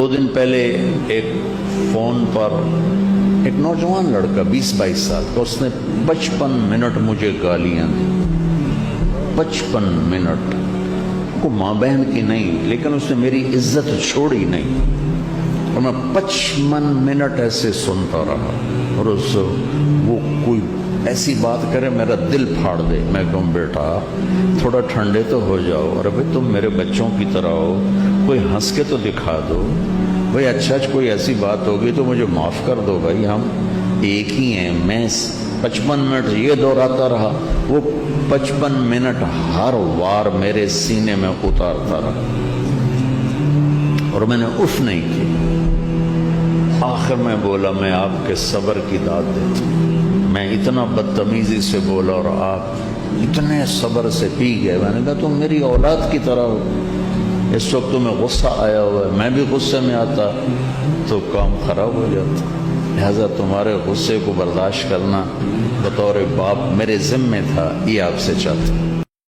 دو دن پہلے ایک فون پر ایک نوجوان لڑکا 20-22 سال کا، اس نے 55 منٹ مجھے گالیاں دی. 55 منٹ کو ماں بہن کی نہیں، لیکن اس نے میری عزت چھوڑی نہیں، اور میں 55 منٹ ایسے سنتا رہا. اور اس وہ کوئی ایسی بات کرے میرا دل پھاڑ دے. میں کہوں بیٹا تھوڑا ٹھنڈے تو ہو جاؤ، اور بھائی تم میرے بچوں کی طرح ہو، کوئی ہنس کے تو دکھا دو بھائی. اچھا کوئی ایسی بات ہوگی تو مجھے معاف کر دو بھائی، ہم ایک ہی ہیں. میں 55 منٹ یہ دہراتا رہا، وہ 55 منٹ ہر وار میرے سینے میں اتارتا رہا، اور میں نے اف نہیں کی. آخر میں بولا میں آپ کے صبر کی داد دیتا ہوں. میں اتنا بدتمیزی سے بولا اور آپ اتنے صبر سے پی گئے. میں نے کہا تم میری اولاد کی طرح ہو. اس وقت تمہیں غصہ آیا ہوا ہے، میں بھی غصے میں آتا تو کام خراب ہو جاتا. لہذا تمہارے غصے کو برداشت کرنا بطور باپ میرے ذمہ تھا، یہ آپ سے چاہتا ہوں.